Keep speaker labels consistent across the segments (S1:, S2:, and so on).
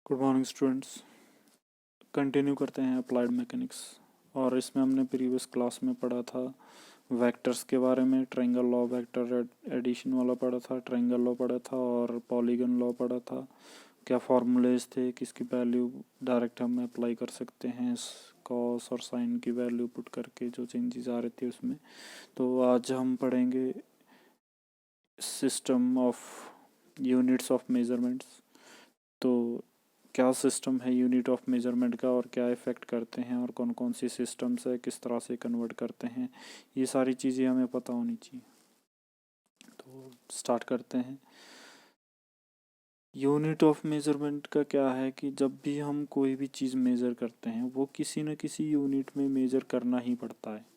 S1: Good morning students. Continue करते हैं applied mechanics. और इसमें हमने प्रीवियस क्लास में पढ़ा था वेक्टर्स के बारे में। ट्रायंगल लॉ, वेक्टर एडिशन वाला पढ़ा था, ट्रायंगल लॉ पढ़ा था और पॉलीगन लॉ पढ़ा था। क्या फार्मूलेज थे, किसकी वैल्यू डायरेक्ट हम अप्लाई कर सकते हैं, कॉस और साइन की वैल्यू पुट करके जो चेंजेस आ रहे थे उसमें। तो आज हम पढ़ेंगे system of units of measurements. तो क्या सिस्टम है यूनिट ऑफ मेजरमेंट का और क्या इफ़ेक्ट करते हैं और कौन कौन सी सिस्टम्स है, किस तरह से कन्वर्ट करते हैं, ये सारी चीज़ें हमें पता होनी चाहिए। तो स्टार्ट करते हैं। यूनिट ऑफ मेजरमेंट का क्या है कि जब भी हम कोई भी चीज़ मेज़र करते हैं वो किसी न किसी यूनिट में मेज़र करना ही पड़ता है।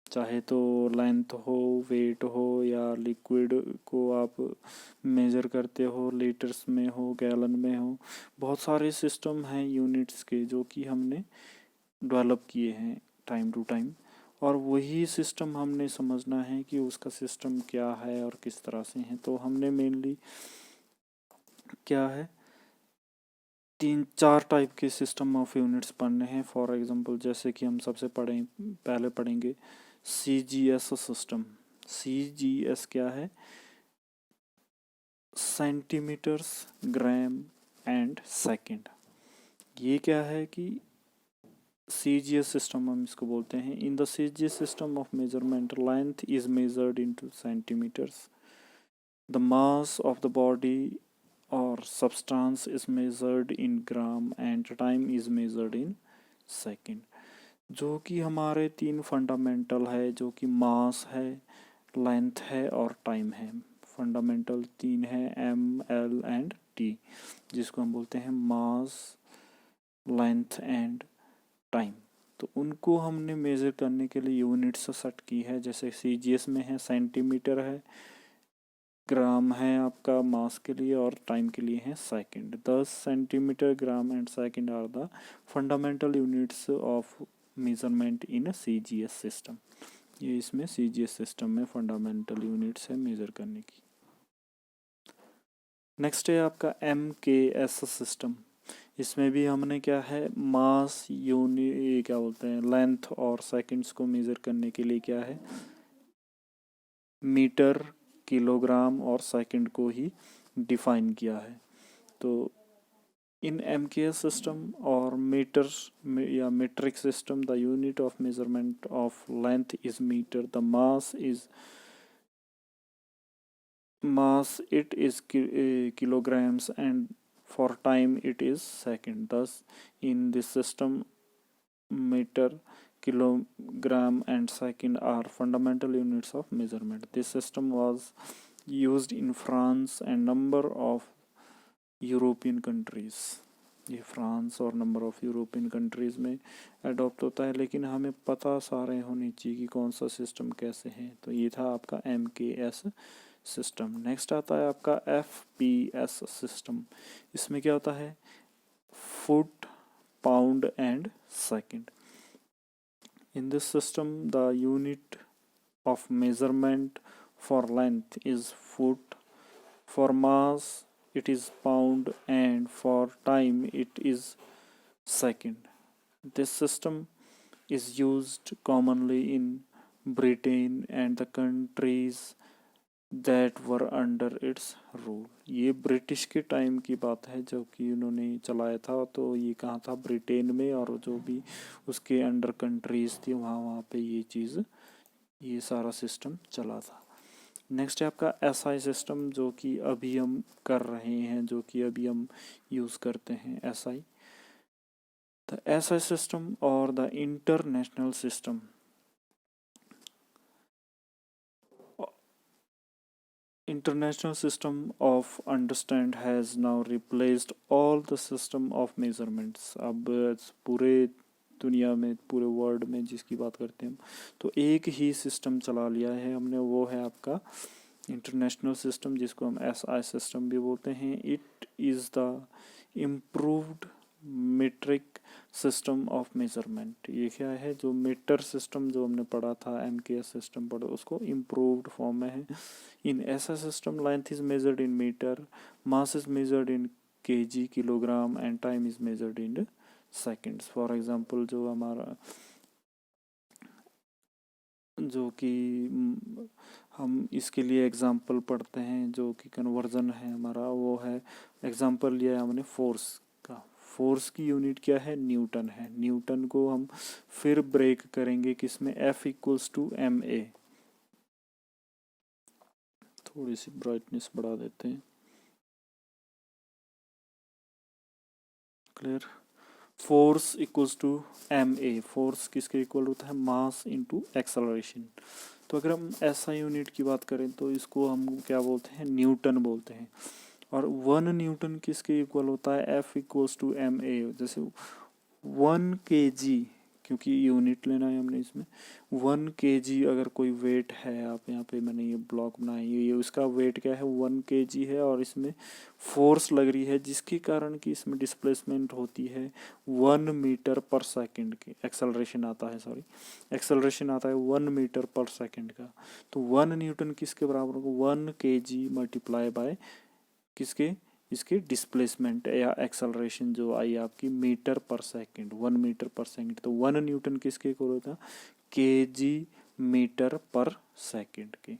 S1: चाहे तो लेंथ हो, वेट हो, या लिक्विड को आप मेज़र करते हो लीटर्स में हो, गैलन में हो। बहुत सारे सिस्टम हैं यूनिट्स के जो कि हमने डेवलप किए हैं टाइम टू टाइम, और वही सिस्टम हमने समझना है कि उसका सिस्टम क्या है और किस तरह से है। तो हमने मेनली क्या है, तीन चार टाइप के सिस्टम ऑफ यूनिट्स पढ़ने हैं। फॉर एग्जांपल जैसे कि हम सबसे पहले पढ़ेंगे CGS सिस्टम। CGS क्या है? Centimetres, gram and second. ये क्या है कि CGS सिस्टम हम इसको बोलते हैं। In the CGS system of measurement length is measured into centimetres, the mass of the body और substance is measured in gram and time is measured in second। जो कि हमारे तीन फंडामेंटल है, जो कि मास है, लेंथ है और टाइम है। फंडामेंटल तीन है, M, L एंड T, जिसको हम बोलते हैं मास, लेंथ एंड टाइम। तो उनको हमने मेज़र करने के लिए यूनिट्स सेट की है। जैसे CGS में है सेंटीमीटर है, ग्राम है आपका मास के लिए, और टाइम के लिए है second. 10 centimetre, gram and second are the fundamental units of measurement in a CGS system. ये इसमें CGS सिस्टम में फंडामेंटल यूनिट्स है मेज़र करने की। नेक्स्ट है आपका MKS सिस्टम। इसमें भी हमने क्या है, मास, यूनिट क्या बोलते हैं, लेंथ और सेकंड्स को मेज़र करने के लिए क्या है, मीटर, किलोग्राम और सेकंड को ही डिफाइन किया है। तो इन MKS सिस्टम और मीटर या metric system, the unit of measurement of length is metre, the mass it is kilograms, and for time it is second. Thus in this system meter, kilogram and second are fundamental units of measurement. This system was used in France and number of European countries. ये France और number of European countries में adopt होता है, लेकिन हमें पता सारे होने चाहिए कि कौन सा सिस्टम कैसे है। तो ये था आपका MKS सिस्टम। नेक्स्ट आता है आपका FPS सिस्टम। इसमें क्या होता है, foot, pound and second. In this system the unit of measurement for length is foot, for mass it is pound, and for time it is second. This system is used commonly in Britain and the countries that were under its rule। ये British के time की बात है जो कि उन्होंने चलाया था। तो ये कहाँ था, ब्रिटेन में, और जो भी उसके अंडर कंट्रीज़ थी वहाँ पे ये सारा सिस्टम चला था। नेक्स्ट है आपका SI सिस्टम, जो कि अभी हम कर रहे हैं, जो कि अभी हम यूज़ करते हैं SI। द SI सिस्टम और the international system. International system of understand has now replaced all the system of measurements. अब पूरे दुनिया में, पूरे वर्ल्ड में जिसकी बात करते हैं हम, तो एक ही सिस्टम चला लिया है हमने, वो है आपका इंटरनेशनल सिस्टम, जिसको हम SI सिस्टम भी बोलते हैं। It is the improved metric system of measurement. ये क्या है, जो मीटर सिस्टम जो हमने पढ़ा था, MKS सिस्टम पढ़ा, उसको इम्प्रूव्ड फॉर्म में है। In SI system length is measured in metre, mass is measured in kg kilogram and time is measured in seconds. For example जो हमारा जो कि हम इसके लिए एग्जांपल पढ़ते हैं, जो कि कन्वर्जन है हमारा, वो है एग्जांपल लिया है हमने फोर्स का। फोर्स की यूनिट क्या है, न्यूटन है। न्यूटन को हम फिर ब्रेक करेंगे किसमें, F इक्वल्स टू ma। थोड़ी सी ब्राइटनेस बढ़ा देते हैं, clear. Force equals to ma। Force किसके इक्वल होता है, मास इनटू एक्सेलरेशन। तो अगर हम SI यूनिट की बात करें तो इसको हम क्या बोलते हैं, न्यूटन बोलते हैं। और 1 न्यूटन किसके इक्वल होता है, F इक्वल्स टू ma। जैसे 1 kg, क्योंकि यूनिट लेना है हमने इसमें, 1 kg अगर कोई वेट है, आप यहाँ पे मैंने ये ब्लॉक बनाई है, ये उसका वेट क्या है, 1 kg है, और इसमें फोर्स लग रही है जिसके कारण कि इसमें डिस्प्लेसमेंट होती है 1 मीटर पर सेकेंड की। एक्सेलरेशन आता है, सॉरी, एक्सेलरेशन आता है 1 मीटर पर सेकेंड का। तो 1 न्यूटन किसके बराबर होगा, 1 kg मल्टीप्लाई बाय किसके, इसके डिस्प्लेसमेंट या एक्सेलरेशन जो आई आपकी मीटर पर सेकंड, 1 मीटर पर सेकंड। तो 1 न्यूटन किसके इक्वल होता है, kg मीटर पर सेकंड के।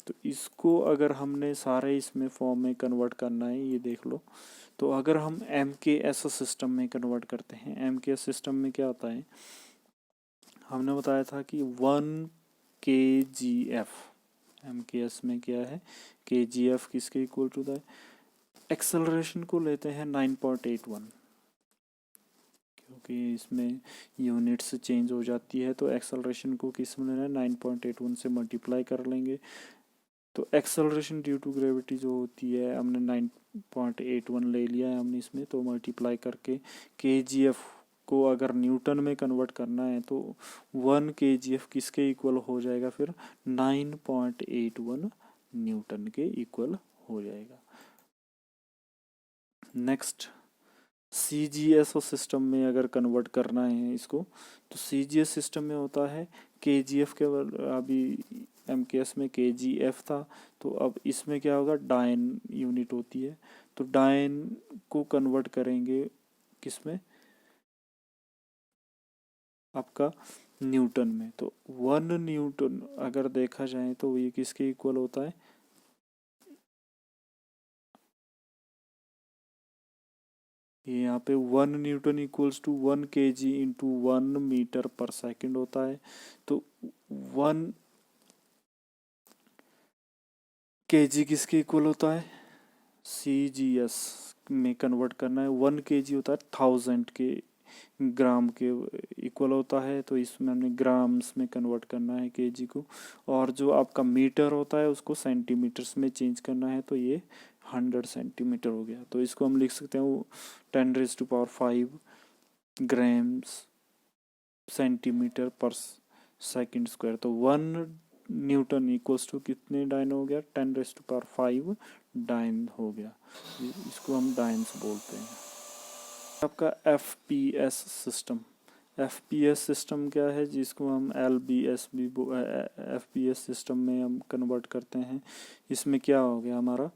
S1: तो इसको अगर हमने सारे इसमें फॉर्म में कन्वर्ट करना है, ये देख लो। तो अगर हम MKS सिस्टम में कन्वर्ट करते हैं, MKS सिस्टम में क्या होता है, हमने बताया था कि 1 kgf, MKS में क्या है, kgf किसके इक्वल टू था, एक्सेलरेशन को लेते हैं 9.81, क्योंकि इसमें यूनिट्स चेंज हो जाती है, तो एक्सेलरेशन को किस में लेना है, 9.81 से मल्टीप्लाई कर लेंगे। तो एक्सेलरेशन ड्यू टू ग्रेविटी जो होती है, हमने 9.81 ले लिया है हमने इसमें, तो मल्टीप्लाई करके kgf को अगर न्यूटन में कन्वर्ट करना है तो 1 kgf किसके इक्वल हो जाएगा, फिर 9.81 न्यूटन के इक्वल हो जाएगा। नेक्स्ट, CGS सिस्टम में अगर कन्वर्ट करना है इसको, तो CGS सिस्टम में होता है kgf के, अभी MKS में kgf था, तो अब इसमें क्या होगा, डायन यूनिट होती है। तो डायन को कन्वर्ट करेंगे किसमें, आपका न्यूटन में। तो 1 न्यूटन अगर देखा जाए तो ये किसके इक्वल होता है, ये यहाँ पे 1 newton equals to 1 kg into 1 metre पर सेकेंड होता है। तो 1 kg किसके इक्वल होता है, CGS में कन्वर्ट करना है, 1 kg होता है 1000 के ग्राम के इक्वल होता है। तो इसमें हमने ग्राम्स में कन्वर्ट करना है kg को, और जो आपका मीटर होता है उसको सेंटीमीटर्स में चेंज करना है, तो ये 100 सेंटीमीटर हो गया। तो इसको हम लिख सकते हैं 10⁵ ग्राम्स सेंटीमीटर पर सेकंड स्क्वायर। तो 1 न्यूटन इक्वल्स टू कितने डायन हो गया, 10⁵ डायन हो गया। इसको हम डायन्स बोलते हैं। आपका FPS सिस्टम, FPS सिस्टम क्या है, जिसको हम LBS भी FPS सिस्टम में हम कन्वर्ट करते हैं। इसमें क्या हो गया हमारा,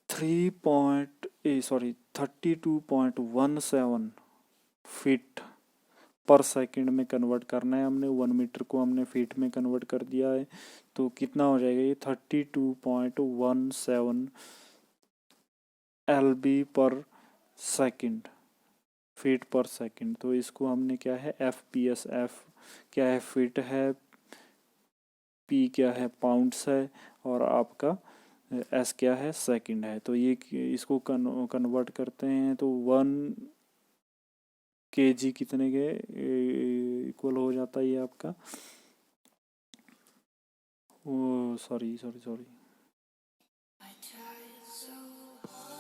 S1: 32.17 फीट पर सेकंड में कन्वर्ट करना है हमने। 1 मीटर को हमने फीट में कन्वर्ट कर दिया है, तो कितना हो जाएगा ये, 32.17 LB पर सेकंड, फीट पर सेकंड। तो इसको हमने क्या है, FPS, F क्या है, फीट है, P क्या है, पाउंड्स है, और आपका S क्या है, सेकंड है। तो ये इसको कन्वर्ट करते हैं तो 1 kg कितने के इक्वल हो जाता है ये आपका, ओ सॉरी,